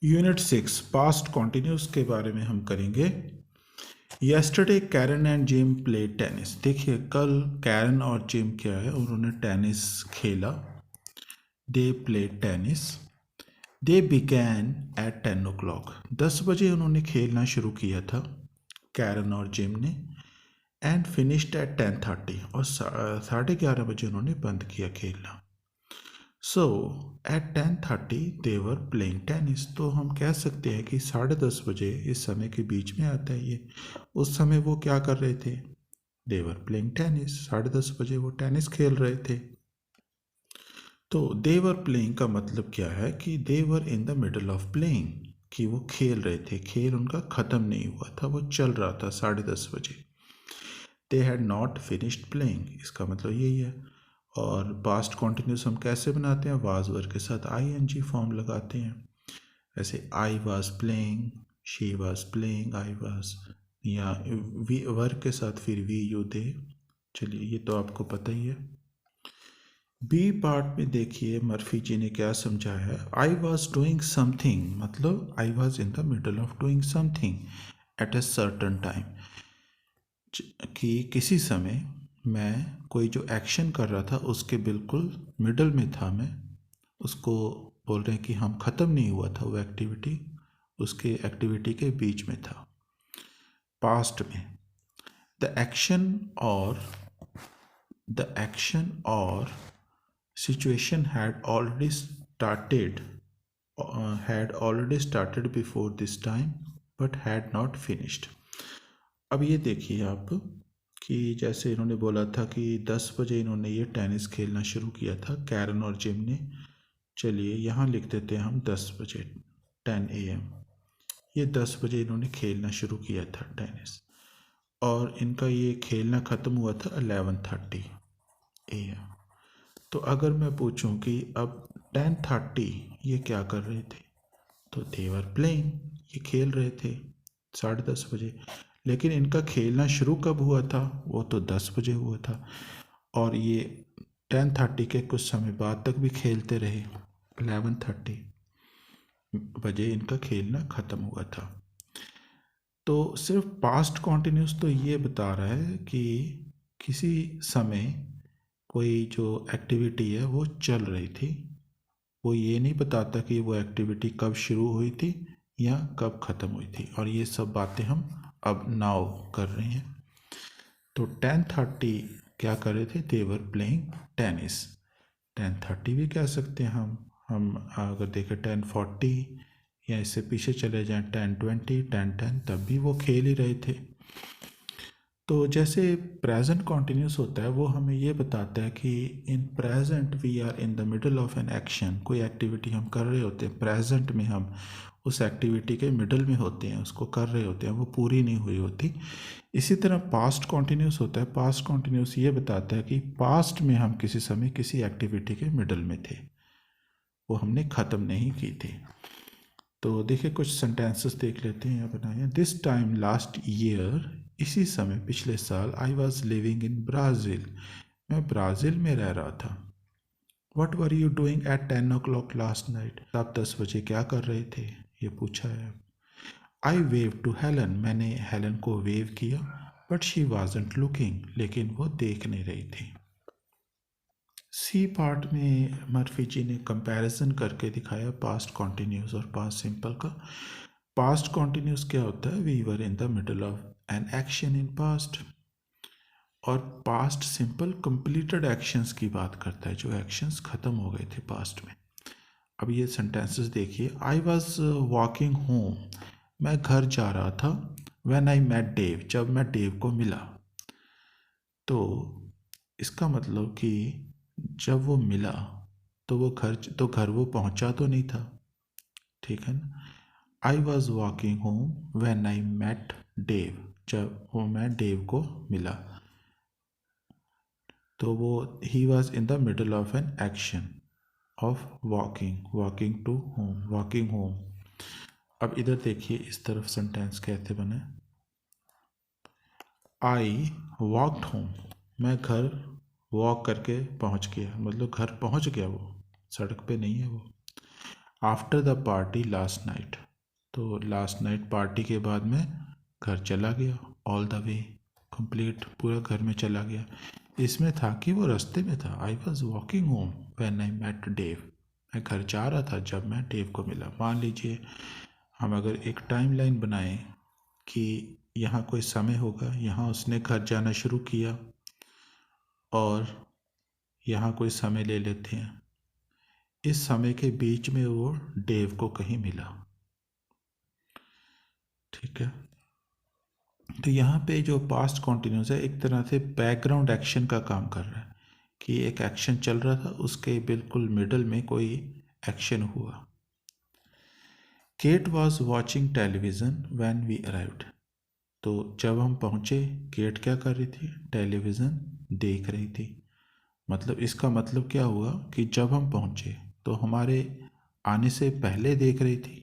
Unit 6 past continuous के बारे में हम करेंगे। Yesterday Karen and Jim play tennis. देखिए कल कैरन और जिम क्या है, उन्होंने टेनिस खेला। They play tennis. They began at 10 o'clock। 10 बजे उन्होंने खेलना शुरू किया था कैरन और जिम ने। एंड फिनिश्ड एट 10:30 और 11:30 बजे उन्होंने बंद किया खेलना। So at 10:30 they were playing tennis. तो हम कह सकते हैं कि 10:30 बजे इस समय के बीच में आता है ये। उस समय वो क्या कर रहे थे? They were playing tennis. 10:30 बजे वो टेनिस खेल रहे थे। तो दे वर प्लेइंग का मतलब क्या है कि they were in the middle of playing, कि वो खेल रहे थे, खेल उनका ख़त्म नहीं हुआ था, वो चल रहा था 10:30 बजे। They had not finished playing, इसका मतलब यही है। और पास्ट कॉन्टिन्यूस हम कैसे बनाते हैं? वाज वर्ग के साथ आईएनजी फॉर्म लगाते हैं। ऐसे I was playing, she was playing, I was, या वी वर्ग के साथ फिर वी यू दे। चलिए ये तो आपको पता ही है। बी पार्ट में देखिए मर्फी जी ने क्या समझाया है। आई वॉज डूइंग समथिंग, मतलब I was in the middle of doing something at a certain time, कि किसी समय मैं कोई जो एक्शन कर रहा था उसके बिल्कुल मिडल में था मैं। उसको बोल रहे हैं कि हम ख़त्म नहीं हुआ था वो एक्टिविटी, उसके एक्टिविटी के बीच में था। पास्ट में द एक्शन और situation had already started before this time but had not finished। अब ये देखिए आप कि जैसे इन्होंने बोला था कि 10 बजे इन्होंने ये टेनिस खेलना शुरू किया था कैरन और जिम ने। चलिए यहाँ लिख देते हैं हम 10 बजे, 10 AM। ये 10 बजे इन्होंने खेलना शुरू किया था टेनिस, और इनका ये खेलना ख़त्म हुआ था 11:30 AM। तो अगर मैं पूछूं कि अब 10:30 ये क्या कर रहे थे, तो दे वर प्लेइंग, ये खेल रहे थे 10:30 बजे। लेकिन इनका खेलना शुरू कब हुआ था? वो तो 10 बजे हुआ था, और ये 10:30 के कुछ समय बाद तक भी खेलते रहे। 11:30 बजे इनका खेलना ख़त्म हुआ था। तो सिर्फ पास्ट कॉन्टिन्यूस तो ये बता रहा है कि किसी समय कोई जो एक्टिविटी है वो चल रही थी। वो ये नहीं बताता कि वो एक्टिविटी कब शुरू हुई थी या कब ख़त्म हुई थी, और ये सब बातें हम अब नाउ कर रहे हैं। तो 10:30 क्या कर रहे थे? They were playing tennis. 10:30 भी कह सकते हैं हम अगर देखें 10:40, या इससे पीछे चले जाएं 10:20, 10:10, तब भी वो खेल ही रहे थे। तो जैसे प्रेजेंट कॉन्टिन्यूस होता है वो हमें ये बताता है कि in present we are in the middle of an action. कोई एक्टिविटी हम कर रहे होते हैं, प्रेजेंट में हम उस एक्टिविटी के मिडल में होते हैं, उसको कर रहे होते हैं, वो पूरी नहीं हुई होती। इसी तरह पास्ट कॉन्टिन्यूस होता है। पास्ट कॉन्टिन्यूस ये बताता है कि पास्ट में हम किसी समय किसी एक्टिविटी के मिडल में थे, वो हमने ख़त्म नहीं की थी। तो देखिए कुछ सेंटेंसेस देख लेते हैं यहाँ बनाए। दिस टाइम लास्ट ईयर, इसी समय पिछले साल, I was living in Brazil, मैं ब्राज़ील में रह रहा था। What were you doing at 10 o'clock last night, आप 10 बजे क्या कर रहे थे, ये पूछा है। आई वेव टू हेलन, मैंने हेलन को वेव किया। बट शी वॉजंट लुकिंग, लेकिन वो देख नहीं रही थी। सी पार्ट में मर्फी जी ने कंपैरिजन करके दिखाया पास्ट कॉन्टिन्यूस और पास्ट सिंपल का। पास्ट कॉन्टिन्यूस क्या होता है? We were in the middle of an action in past. और पास्ट सिंपल कंप्लीटेड एक्शंस की बात करता है, जो एक्शंस ख़त्म हो गए थे पास्ट में। अब ये सेंटेंसेस देखिए। आई वॉज वॉकिंग होम, मैं घर जा रहा था। व्हेन आई मेट डेव, जब मैं डेव को मिला। तो इसका मतलब कि जब वो मिला तो घर वो पहुंचा तो नहीं था, ठीक है ना। I was walking home when I met Dave, जब वो मैं डेव को मिला। तो वो ही was in the middle of an action of walking to home, walking home. अब इधर देखिए इस तरफ सेंटेंस कैसे बने। आई वॉकड होम, मैं घर वॉक करके पहुंच गया, मतलब घर पहुंच गया, वो सड़क पे नहीं है वो। After the party last night, तो लास्ट नाइट पार्टी के बाद मैं घर चला गया, ऑल द वे कंप्लीट, पूरा घर में चला गया। इसमें था कि वो रास्ते में था। I was walking home when I met Dave, मैं घर जा रहा था जब मैं डेव को मिला। मान लीजिए हम अगर एक टाइम लाइन बनाएं कि यहाँ कोई समय होगा, यहाँ उसने घर जाना शुरू किया और यहाँ कोई समय ले लेते हैं, इस समय के बीच में वो डेव को कहीं मिला, ठीक है। तो यहाँ पे जो पास्ट कॉन्टिन्यूस है एक तरह से बैकग्राउंड एक्शन का काम कर रहा है कि एक एक्शन चल रहा था, उसके बिल्कुल मिडल में कोई एक्शन हुआ। Kate was watching television when we arrived, तो जब हम पहुँचे केट क्या कर रही थी, टेलीविज़न देख रही थी। मतलब इसका मतलब क्या हुआ कि जब हम पहुँचे तो हमारे आने से पहले देख रही थी,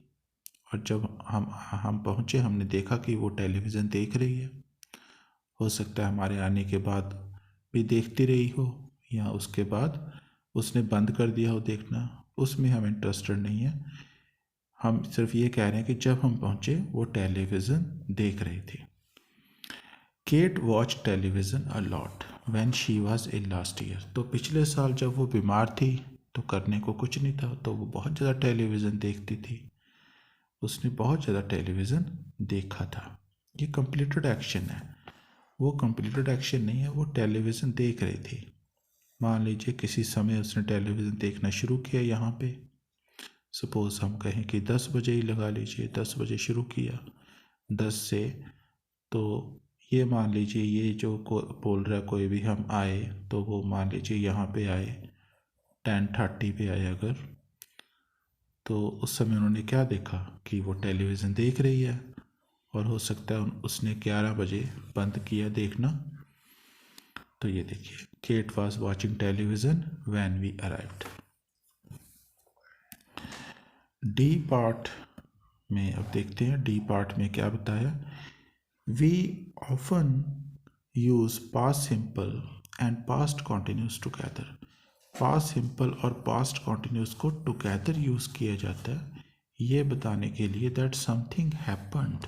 और जब हम पहुँचे हमने देखा कि वो टेलीविज़न देख रही है। हो सकता है हमारे आने के बाद भी देखती रही हो, या उसके बाद उसने बंद कर दिया हो देखना, उसमें हम इंटरेस्टेड नहीं है। हम सिर्फ ये कह रहे हैं कि जब हम पहुँचे वो टेलीविज़न देख रही थी। Kate watch television a lot when she was in last year, तो पिछले साल जब वो बीमार थी तो करने को कुछ नहीं था, तो वो बहुत ज़्यादा टेलीविज़न देखती थी, उसने बहुत ज़्यादा टेलीविज़न देखा था। ये कंप्लीटेड एक्शन है, वो कंप्लीटेड एक्शन नहीं है, वो टेलीविज़न देख रही थी। मान लीजिए किसी समय उसने टेलीविज़न देखना शुरू किया, यहाँ पे सपोज़ हम कहें कि 10 बजे ही लगा लीजिए, 10 बजे शुरू किया 10 से, तो ये मान लीजिए ये जो बोल रहा है कोई भी, हम आए तो वो मान लीजिए यहाँ पे आए 10:30 पे आए अगर, तो उस समय उन्होंने क्या देखा कि वो टेलीविज़न देख रही है, और हो सकता है उसने 11 बजे बंद किया देखना। तो ये देखिए Kate was watching television when we arrived. D part में अब देखते हैं, डी पार्ट में क्या बताया। We often use past simple and past continuous together, past simple और पास्ट कॉन्टिन्यूस को टुगेदर यूज़ किया जाता है ये बताने के लिए दैट समथिंग हैपन्ड,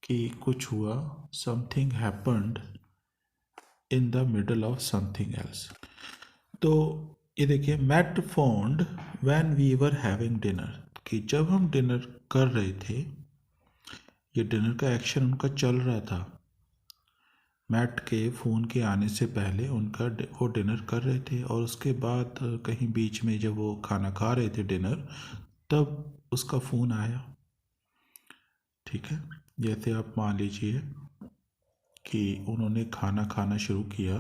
कि कुछ हुआ, something happened in the middle of something else. तो ये देखिए Matt phoned when we were having dinner, कि जब हम डिनर कर रहे थे, ये डिनर का एक्शन उनका चल रहा था, मैट के फ़ोन के आने से पहले उनका वो डिनर कर रहे थे, और उसके बाद कहीं बीच में जब वो खाना खा रहे थे डिनर, तब उसका फ़ोन आया, ठीक है। जैसे आप मान लीजिए कि उन्होंने खाना खाना शुरू किया,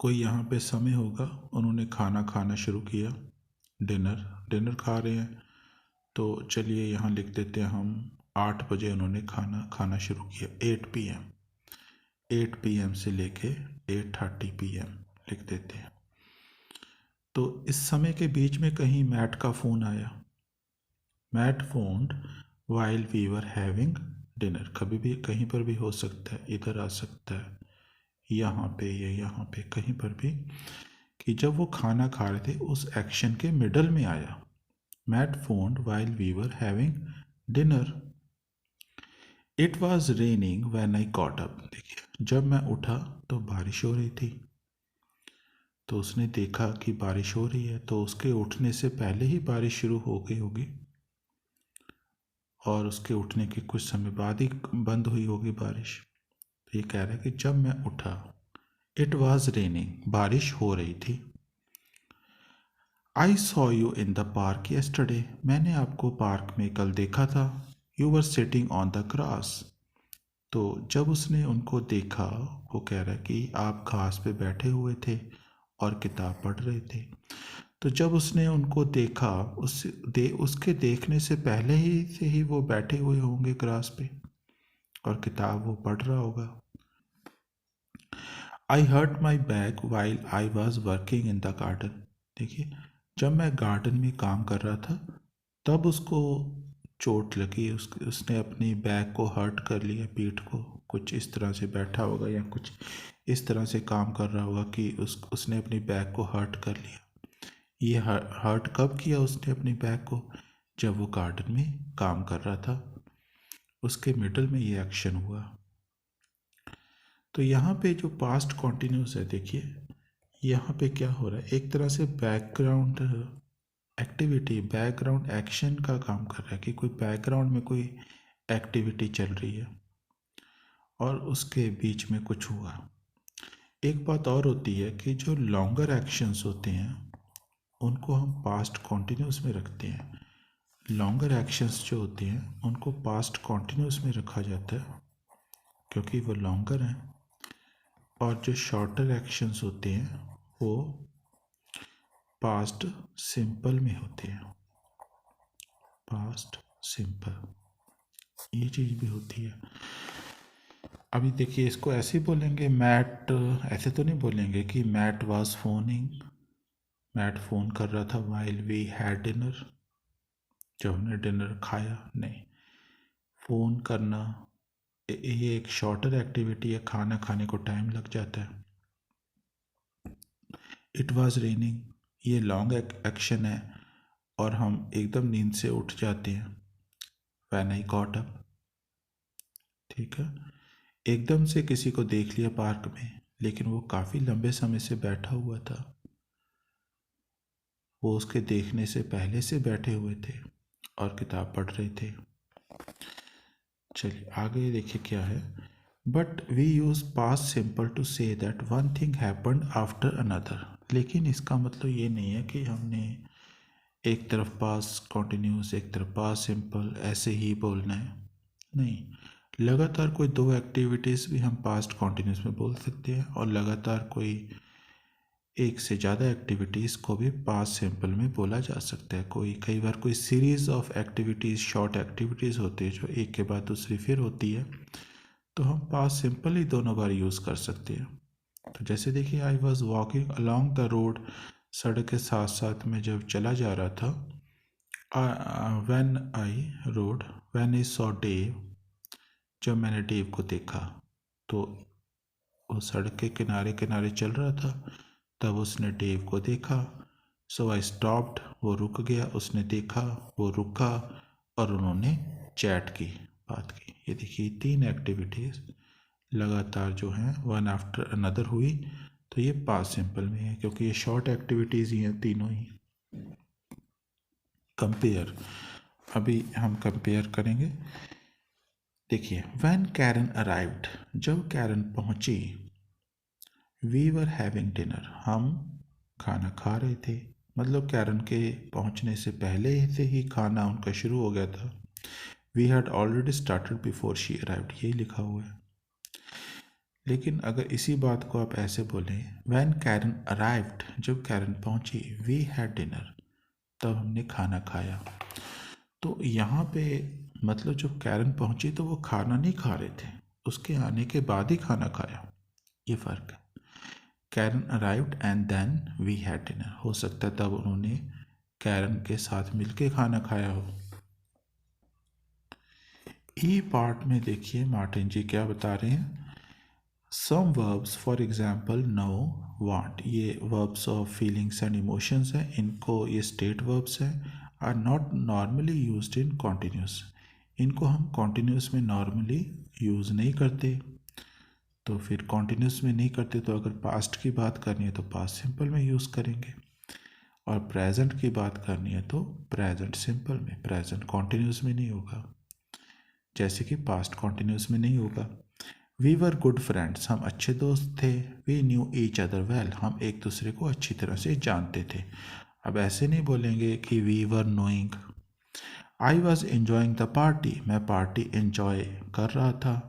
कोई यहाँ पे समय होगा, उन्होंने खाना खाना शुरू किया, डिनर खा रहे हैं, तो चलिए यहाँ लिख देते हैं हम 8 बजे उन्होंने खाना खाना शुरू किया, 8 PM, 8 PM से लेके 8:30 PM लिख देते हैं। तो इस समय के बीच में कहीं मैट का फ़ोन आया, Matt phoned while we were having dinner, कभी भी कहीं पर भी हो सकता है, इधर आ सकता है, यहाँ पे या यहाँ पे कहीं पर भी, कि जब वो खाना खा रहे थे उस एक्शन के मिडल में आया, Matt phoned while we were having dinner. It was raining when I got up, देखिए जब मैं उठा तो बारिश हो रही थी, तो उसने देखा कि बारिश हो रही है, तो उसके उठने से पहले ही बारिश शुरू हो गई होगी, और उसके उठने के कुछ समय बाद ही बंद हुई होगी बारिश। तो ये कह रहा है कि जब मैं उठा, इट वॉज रेनिंग, बारिश हो रही थी। I saw you in the park yesterday, मैंने आपको पार्क में कल देखा था। You were sitting on the grass, तो जब उसने उनको देखा, वो कह रहा है कि आप घास पे बैठे हुए थे और किताब पढ़ रहे थे। तो जब उसने उनको देखा, उसके देखने से पहले ही से ही वो बैठे हुए होंगे ग्रास पे और किताब वो पढ़ रहा होगा। I hurt my back while I was working in the garden, देखिए जब मैं गार्डन में काम कर रहा था तब उसको चोट लगी, उसने अपनी बैक को हर्ट कर लिया, पीठ को, कुछ इस तरह से बैठा होगा या कुछ इस तरह से काम कर रहा होगा कि उसने अपनी बैक को हर्ट कर लिया। ये हर्ट कब किया उसने अपनी बैक को? जब वो गार्डन में काम कर रहा था, उसके मिडल में ये एक्शन हुआ। तो यहाँ पे जो पास्ट कॉन्टिन्यूस है, देखिए यहाँ पे क्या हो रहा है, एक तरह से बैकग्राउंड एक्टिविटी, बैकग्राउंड एक्शन का काम कर रहा है कि कोई बैकग्राउंड में कोई एक्टिविटी चल रही है और उसके बीच में कुछ हुआ। एक बात और होती है कि जो लॉन्गर एक्शंस होते हैं उनको हम पास्ट कॉन्टिन्यूस में रखते हैं। लॉन्गर एक्शंस जो होते हैं उनको पास्ट कॉन्टिन्यूस में रखा जाता है क्योंकि वो लॉन्गर हैं, और जो शॉर्टर एक्शंस होते हैं वो पास्ट सिंपल में होते हैं। पास्ट सिंपल ये चीज़ भी होती है। अभी देखिए इसको ऐसे ही बोलेंगे, मैट ऐसे तो नहीं बोलेंगे कि Matt was phoning, Matt phone कर रहा था वाइल वी हैड डिनर, जब हमने डिनर खाया। नहीं, फ़ोन करना ये एक शॉर्टर एक्टिविटी है, खाना खाने को टाइम लग जाता है। इट वाज रेनिंग ये लॉन्ग एक्शन है और हम एकदम नींद से उठ जाते हैं। व्हेन आई गॉट अप, ठीक है। एकदम से किसी को देख लिया पार्क में, लेकिन वो काफ़ी लंबे समय से बैठा हुआ था, वो उसके देखने से पहले से बैठे हुए थे और किताब पढ़ रहे थे। चलिए आगे देखिए क्या है। But we use past simple to say that one thing happened after another. लेकिन इसका मतलब ये नहीं है कि हमने एक तरफ पास्ट कॉन्टिन्यूस एक तरफ पास्ट सिंपल ऐसे ही बोलना है। नहीं, लगातार कोई दो एक्टिविटीज़ भी हम पास्ट कॉन्टिन्यूस में बोल सकते हैं और लगातार कोई एक से ज़्यादा एक्टिविटीज़ को भी पास्ट सिंपल में बोला जा सकता है। कई बार कोई series of activities, short activities होती है जो एक के बाद दूसरी फिर होती है, तो हम पास्ट सिंपल ही दोनों बार यूज़ कर सकते हैं। तो जैसे देखिए, आई was walking along the road, सड़क के साथ साथ मैं जब चला जा रहा था। व्हेन आई सॉ डेव, जब मैंने डेव को देखा, तो वो सड़क के किनारे किनारे चल रहा था, तब उसने डेव को देखा। सो आई स्टॉप्ड, वो रुक गया, उसने देखा, वो रुका और उन्होंने चैट की, बात की। ये देखिए तीन एक्टिविटीज़ लगातार जो हैं वन आफ्टर अनदर हुई, तो ये पास्ट सिंपल में है क्योंकि ये शॉर्ट एक्टिविटीज़ ही हैं तीनों ही। कंपेयर, अभी हम कंपेयर करेंगे। देखिए, व्हेन कैरन अराइव्ड, जब कैरन पहुंची, वी वर हैविंग डिनर, हम खाना खा रहे थे। मतलब कैरन के पहुंचने से पहले से ही खाना उनका शुरू हो गया था। We had already started before she arrived, ये लिखा हुआ है। लेकिन अगर इसी बात को आप ऐसे बोलें, व्हेन कैरन अराइव्ड, जब कैरन पहुंची, वी हैड डिनर, तब हमने खाना खाया। तो यहाँ पे मतलब जब कैरन पहुंची तो वो खाना नहीं खा रहे थे, उसके आने के बाद ही खाना खाया, ये फ़र्क है। Karen arrived and then we had dinner, हो सकता है तब उन्होंने कैरन के साथ मिलके खाना खाया हो। ई पार्ट में देखिए मार्टिन जी क्या बता रहे हैं। Some verbs for example know, want, ये verbs of feelings and emotions हैं, इनको ये स्टेट वर्ब्स हैं, are not normally used in continuous, इनको हम कॉन्टिन्यूस में नॉर्मली यूज़ नहीं करते। तो फिर कॉन्टिन्यूस में नहीं करते, तो अगर पास्ट की बात करनी है तो पास्ट सिंपल में यूज़ करेंगे, और प्रेजेंट की बात करनी है तो प्रेजेंट सिंपल में, प्रेजेंट कॉन्टिन्यूस में नहीं होगा, जैसे कि पास्ट कॉन्टिन्यूस में नहीं होगा। वी वर गुड फ्रेंड्स, हम अच्छे दोस्त थे। We knew each other well, हम एक दूसरे को अच्छी तरह से जानते थे। अब ऐसे नहीं बोलेंगे कि we were knowing. I was enjoying the party, मैं पार्टी एंजॉय कर रहा था।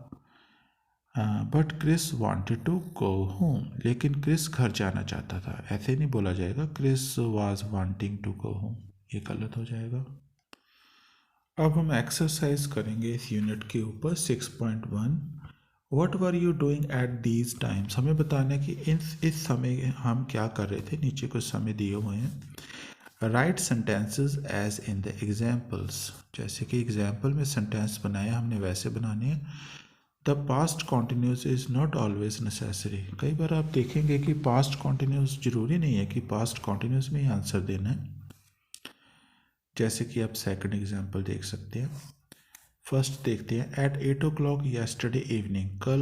But Chris wanted to go home, लेकिन क्रिस घर जाना चाहता था। ऐसे नहीं बोला जाएगा Chris was wanting to go home, ये गलत हो जाएगा। अब हम एक्सरसाइज करेंगे इस यूनिट के ऊपर 6.1। What were you doing at these times, हमें बताना कि इस समय हम क्या कर रहे थे। नीचे कुछ समय दिए हुए हैं। Write sentences as in the examples, जैसे कि एग्जाम्पल में सेंटेंस बनाया हमने वैसे बनाने हैं। The past continuous is not always necessary. कई बार आप देखेंगे कि पास्ट कॉन्टिन्यूस ज़रूरी नहीं है कि पास्ट कॉन्टिन्यूस में ही आंसर देना है। जैसे कि आप सेकंड एग्जांपल देख सकते हैं। फर्स्ट देखते हैं, एट 8 o'clock येस्टरडे इवनिंग, कल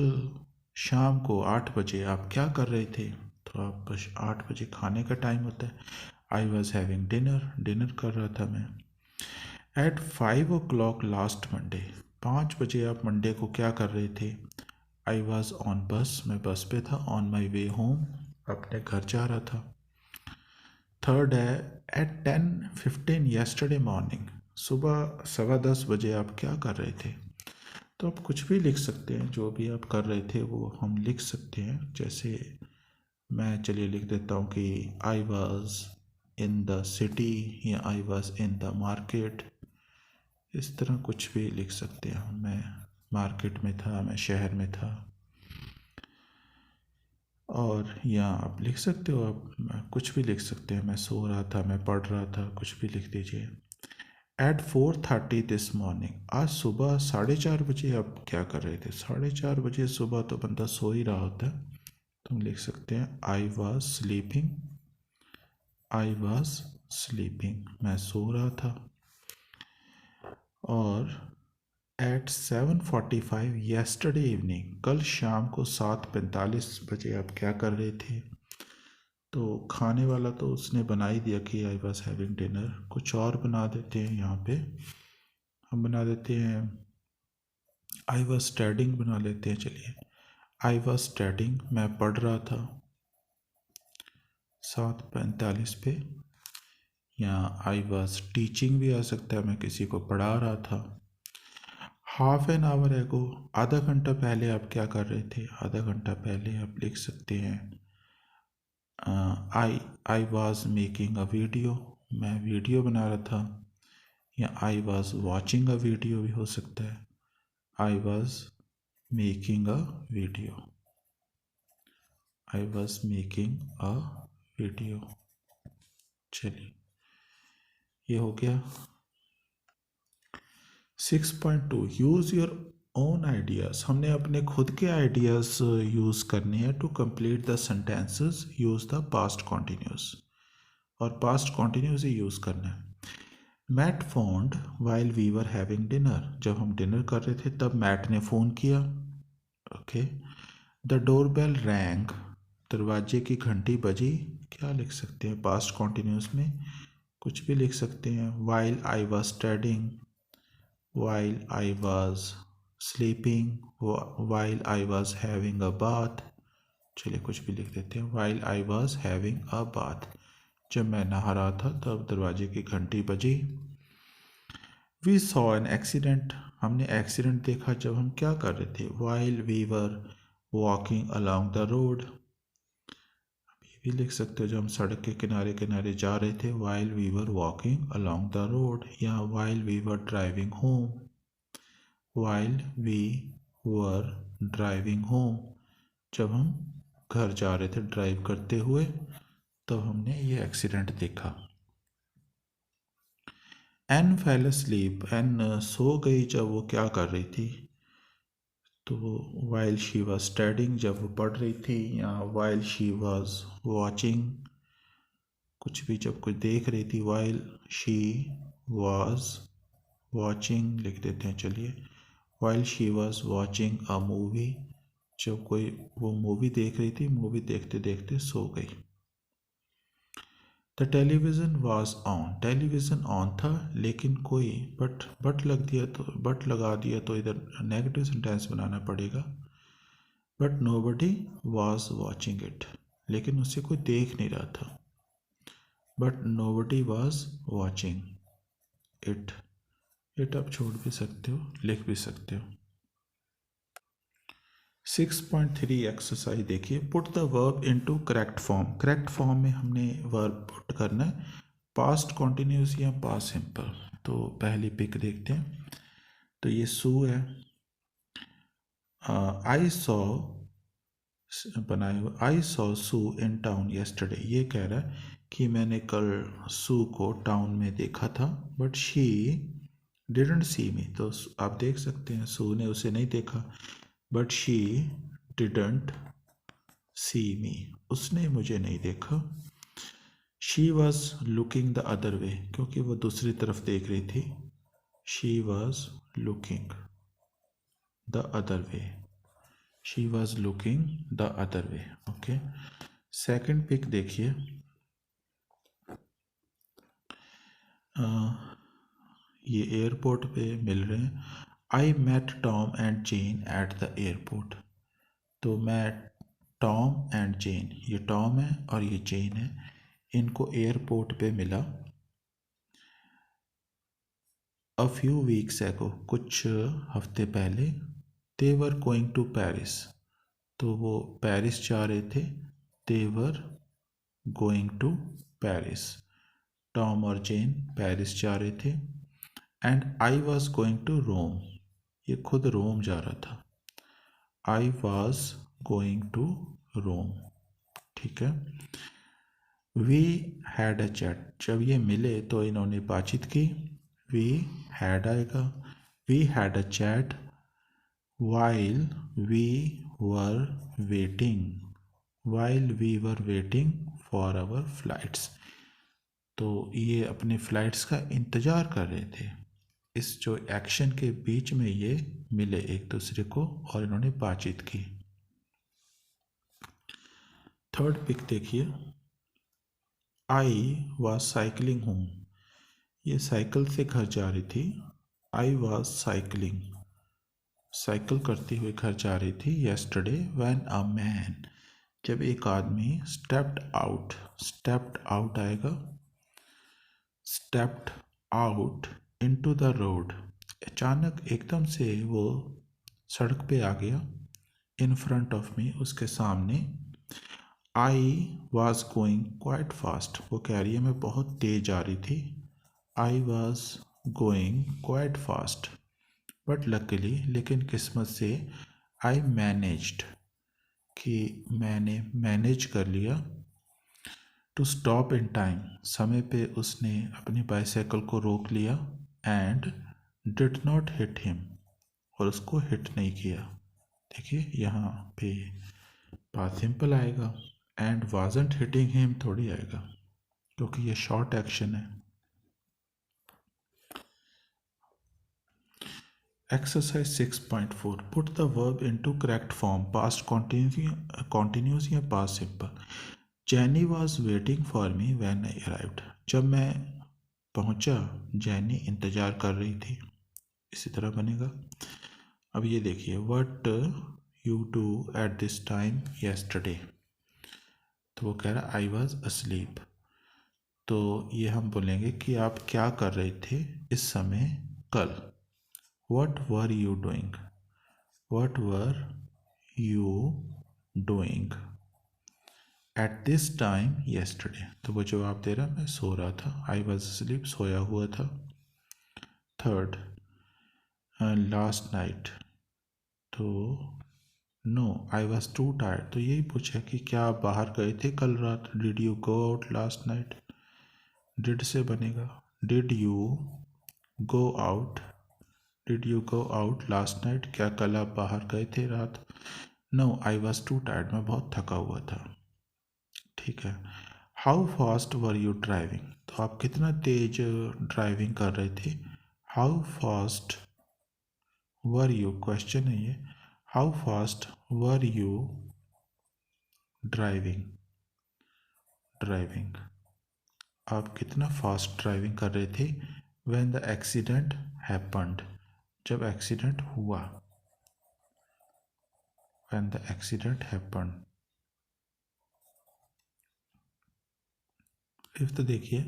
शाम को 8 बजे आप क्या कर रहे थे। तो आप 8 बजे खाने का टाइम होता है। I was having dinner, dinner कर रहा था मैं। एट 5 o'clock लास्ट मंडे, 5 बजे आप मंडे को क्या कर रहे थे। आई वॉज ऑन बस, मैं बस पे था। ऑन माई वे होम, अपने घर जा रहा था। थर्ड है, एट 10:15 येस्टरडे मॉर्निंग, सुबह 10:15 बजे आप क्या कर रहे थे। तो आप कुछ भी लिख सकते हैं, जो भी आप कर रहे थे वो हम लिख सकते हैं। जैसे मैं चलिए लिख देता हूँ कि I was in the city या I was in the market. इस तरह कुछ भी लिख सकते हैं, मैं मार्केट में था, मैं शहर में था। और यहाँ आप लिख सकते हो, आप कुछ भी लिख सकते हैं, मैं सो रहा था, मैं पढ़ रहा था, कुछ भी लिख दीजिए। एट 4:30 दिस मॉर्निंग, आज सुबह 4:30 बजे आप क्या कर रहे थे। 4:30 बजे सुबह तो बंदा सो ही रहा होता है, तो हम लिख सकते हैं I was sleeping, I was sleeping, मैं सो रहा था। और एट 7:45 येस्टरडे इवनिंग, कल शाम को 7:45 बजे आप क्या कर रहे थे। तो खाने वाला तो उसने बना ही दिया कि आई वॉज हैविंग डिनर। कुछ और बना देते हैं, यहाँ पे हम बना देते हैं आई वॉज स्टडिंग, बना लेते हैं। चलिए, आई वॉज स्टडिंग, मैं पढ़ रहा था 7:45 पे। या आई वॉज टीचिंग भी आ सकता है, मैं किसी को पढ़ा रहा था। हाफ एन आवर एगो, आधा घंटा पहले आप क्या कर रहे थे। आधा घंटा पहले आप लिख सकते हैं I I was making a video, मैं वीडियो बना रहा था। या I was watching a video भी हो सकता है। I was making a video, I was making a video. चलिए, ये हो गया। 6.2, यूज़ योर ओन आइडियाज़, हमने अपने खुद के आइडियाज़ यूज़ करने हैं। To complete the sentences use the past continuous, और पास्ट कॉन्टीन्यूस ही यूज़ करना है। Matt phoned while we were having dinner, जब हम डिनर कर रहे थे तब मैट ने फ़ोन किया। ओके। द डोरबेल रैंग, दरवाजे की घंटी बजी। क्या लिख सकते हैं पास्ट कॉन्टीन्यूस में, कुछ भी लिख सकते हैं। While I was studying, while I was sleeping, while I was having a bath। चलिए कुछ भी लिख देते हैं। while I was having a bath, जब मैं नहा रहा था तब दरवाजे की घंटी बजी। we saw an accident, हमने एक्सीडेंट देखा जब हम क्या कर रहे थे। while we were walking along the road, ये भी लिख सकते हो जब हम सड़क के किनारे किनारे जा रहे थे। while we were walking along the road, या while we were driving home, while we were driving home, जब हम घर जा रहे थे ड्राइव करते हुए, तब हमने ये एक्सीडेंट देखा। एन फेल asleep, एन सो गई जब वो क्या कर रही थी। तो while she was studying, जब वो पढ़ रही थी। या while she was watching, कुछ भी जब कुछ देख रही थी। while she was watching लिख देते हैं। चलिए, while she was watching a movie, जब कोई वो मूवी देख रही थी, मूवी देखते देखते सो गई। The television was on, television on था लेकिन कोई बट लग दिया, तो बट लगा दिया तो इधर नेगेटिव सेंटेंस बनाना पड़ेगा। But nobody was watching it, लेकिन उसे कोई देख नहीं रहा था। But nobody was watching it, it आप छोड़ भी सकते हो, लिख भी सकते हो। 6.3 एक्सरसाइज देखिए। Put the verb into correct form, correct form में हमने वर्ब पुट करना है, पास्ट कॉन्टिन्यूस या पास्ट सिंपल। तो पहली पिक देखते हैं। तो ये सू है। आई सॉ बनाए हुए, I saw Sue in town yesterday, ये कह रहा है कि मैंने कल सू को टाउन में देखा था। बट शी डिडंट सी मी, तो आप देख सकते हैं सू ने उसे नहीं देखा। But she didn't see me, उसने मुझे नहीं देखा। She was looking the other way, क्योंकि वो दूसरी तरफ देख रही थी। She was looking the other way, she was looking the other way. Okay, second pic देखिए। ये एयरपोर्ट पे मिल रहे हैं। I met Tom and Jane at the airport. तो मैं टॉम एंड जेन, ये टॉम है और ये जेन है, इनको एयरपोर्ट पे मिला। अ फ्यू वीक्स एगो, कुछ हफ्ते पहले। They were going to Paris, तो वो पेरिस जा रहे थे। They were going to Paris, Tom और जेन पेरिस जा रहे थे। And I was going to Rome, ये खुद रोम जा रहा था। I was going to Rome, ठीक है। वी हैड अ चैट, जब ये मिले तो इन्होंने बातचीत की। वी हैड आएगा। We had a chat while we were waiting, while we were waiting for our flights, तो ये अपने फ्लाइट्स का इंतज़ार कर रहे थे। इस जो एक्शन के बीच में ये मिले एक दूसरे को और इन्होंने बातचीत की। थर्ड पिक देखिए। आई वॉज साइकिलिंग होम, ये साइकिल से घर जा रही थी। आई वॉज साइकिलिंग, साइकिल करते हुए घर जा रही थी। येस्टरडे व्हेन अ मैन, जब एक आदमी स्टेप्ड आउट आएगा। Stepped out into the road, अचानक एकदम से वो सड़क पे आ गया। इन फ्रंट ऑफ मी, उसके सामने। आई वॉज गोइंग क्वाइट फास्ट, वो कह रही है मैं बहुत तेज जा रही थी। आई was going quite fast, but luckily, लेकिन किस्मत से, आई मैनेज्ड, कि मैंने मैनेज कर लिया। टू स्टॉप इन टाइम, समय पे उसने अपनी बाईसाइकिल को रोक लिया। And did not hit him, और उसको हिट नहीं किया। देखिए यहाँ पे पास्ट सिंपल आएगा, एंड वाजंट हिटिंग हिम थोड़ी आएगा, क्योंकि ये शॉर्ट एक्शन है। Exercise 6.4, put the verb into correct form, past continuous या past simple. Jenny was waiting for me when I arrived, जब मैं पहुंचा जैनी इंतज़ार कर रही थी, इसी तरह बनेगा। अब ये देखिए, what you do at this time yesterday, तो वो कह रहा है आई वॉज अस्लीप, तो ये हम बोलेंगे कि आप क्या कर रहे थे इस समय कल। What were you doing, what were you doing at this time yesterday, तो वो जवाब दे रहा मैं सो रहा था। आई वॉज स्लीप, सोया हुआ था। थर्ड, लास्ट नाइट, तो no I was too tired, तो यही पूछा कि क्या आप बाहर गए थे कल रात। Did you go out last night, did से बनेगा। Did you go out, did you go out last night, क्या कल आप बाहर गए थे रात। No I was too tired, मैं बहुत थका हुआ था। ठीक है। How fast were you driving, तो आप कितना तेज ड्राइविंग कर रहे थे। How fast were you, question है ये। How fast were you driving, driving, आप कितना फास्ट ड्राइविंग कर रहे थे। व्हेन द एक्सीडेंट हैपन्ड, जब एक्सीडेंट हुआ। When the accident happened. Fifth देखिए,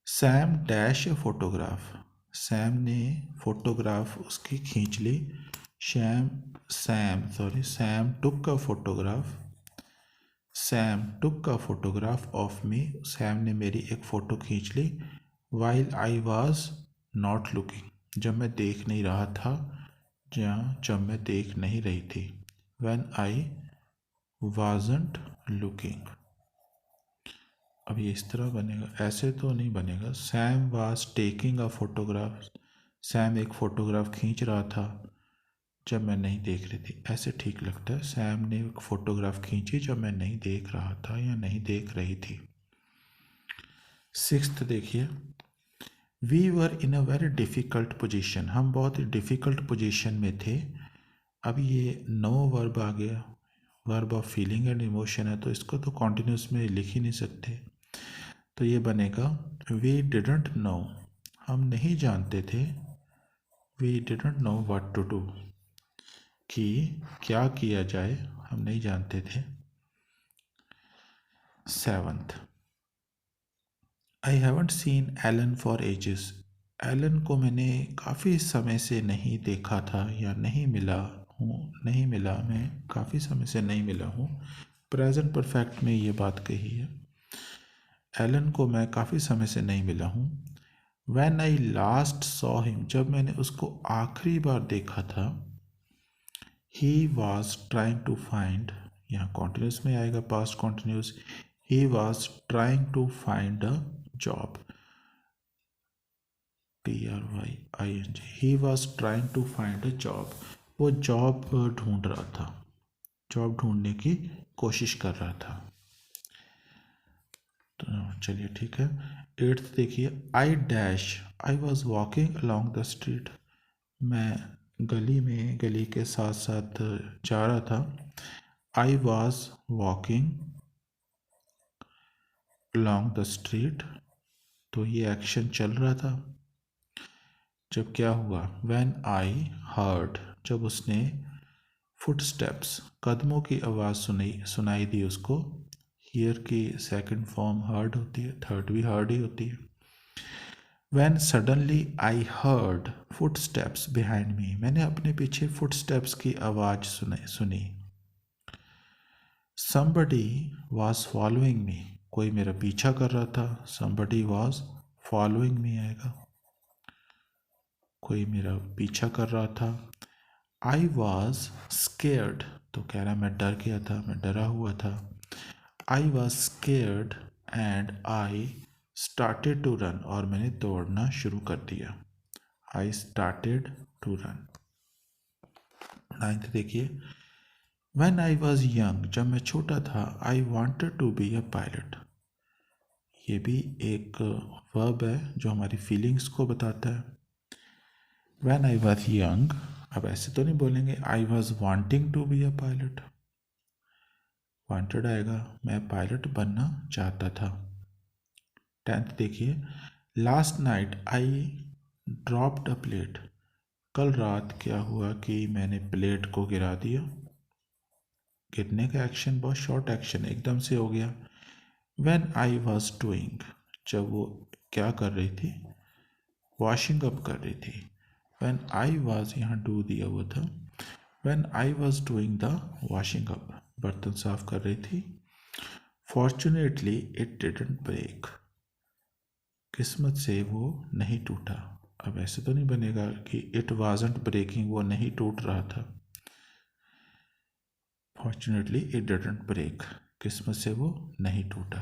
Sam dash a photograph, Sam ने फोटोग्राफ उसकी खींच ली। Sam took a photograph, Sam took a photograph of me, Sam ने मेरी एक फ़ोटो खींच ली। While I was not looking, जब मैं देख नहीं रहा था, जब मैं देख नहीं रही थी। व्हेन आई वाजंट लुकिंग, अब ये इस तरह बनेगा, ऐसे तो नहीं बनेगा। Sam was taking a photograph, Sam एक फ़ोटोग्राफ खींच रहा था जब मैं नहीं देख रही थी, ऐसे ठीक लगता है। सैम ने एक फ़ोटोग्राफ खींची जब मैं नहीं देख रहा था या नहीं देख रही थी। सिक्स्थ देखिए, we were in a very difficult position, हम बहुत ही डिफ़िकल्ट पोजीशन में थे। अब ये नो वर्ब आ गया, verb of feeling and emotion है, तो इसको तो कॉन्टिन्यूस में लिख ही नहीं सकते। तो ये बनेगा वी डिडंट नो, हम नहीं जानते थे। We didn't know what to do, कि क्या किया जाए, हम नहीं जानते थे। Seventh, I haven't seen Alan for ages, Alan को मैंने काफ़ी समय से नहीं देखा था या नहीं मिला हूँ, नहीं मिला, मैं काफ़ी समय से नहीं मिला हूँ। प्रेजेंट परफेक्ट में ये बात कही है, एलन को मैं काफ़ी समय से नहीं मिला हूँ। When I last saw him, जब मैंने उसको आखिरी बार देखा था, he was trying to find, यहाँ continuous में आएगा past continuous, he was trying to find a job, TRYING, he was trying to find a job, वो जॉब ढूंढ रहा था, जॉब ढूंढने की कोशिश कर रहा था। तो चलिए ठीक है। एट्थ देखिए, I dash, I was walking along the street, मैं गली के साथ साथ जा रहा था। I was walking along the street, तो ये एक्शन चल रहा था। जब क्या हुआ, व्हेन आई हर्ड, जब उसने फुट स्टेप्स, कदमों की आवाज़ सुनाई दी उसको। हियर की सेकंड फॉर्म हर्ड होती है, थर्ड भी हर्ड ही होती है। When suddenly I heard footsteps behind me, मैंने अपने पीछे footsteps की आवाज़ सुनी। Somebody was following me, कोई मेरा पीछा कर रहा था। Somebody was following me आएगा, कोई मेरा पीछा कर रहा था। I was scared, तो कह रहा मैं डर गया था, मैं डरा हुआ था। I was scared and I started to run, और मैंने दौड़ना शुरू कर दिया। I started to run। Ninth देखिए, When I was young, जब मैं छोटा था, I wanted to be a pilot, ये भी एक वर्ब है जो हमारी फीलिंग्स को बताता है। When I was young, अब ऐसे तो नहीं बोलेंगे I was wanting to be a pilot, wanted आएगा, मैं पायलट बनना चाहता था। 10th देखिए, last night I dropped a plate, कल रात क्या हुआ कि मैंने प्लेट को गिरा दिया। गिरने का एक्शन बहुत शॉर्ट एक्शन, एकदम से हो गया। व्हेन आई वॉज डूइंग, जब वो क्या कर रही थी, वॉशिंग अप कर रही थी। व्हेन आई वॉज, यहाँ डू दिया हुआ था। When I was doing the washing up, बर्तन साफ कर रही थी। फॉर्चुनेटली इट डिडंट ब्रेक, किस्मत से वो नहीं टूटा। अब ऐसे तो नहीं बनेगा कि इट वाजंट ब्रेकिंग, वो नहीं टूट रहा था। फॉर्चुनेटली इट डिडंट ब्रेक, किस्मत से वो नहीं टूटा।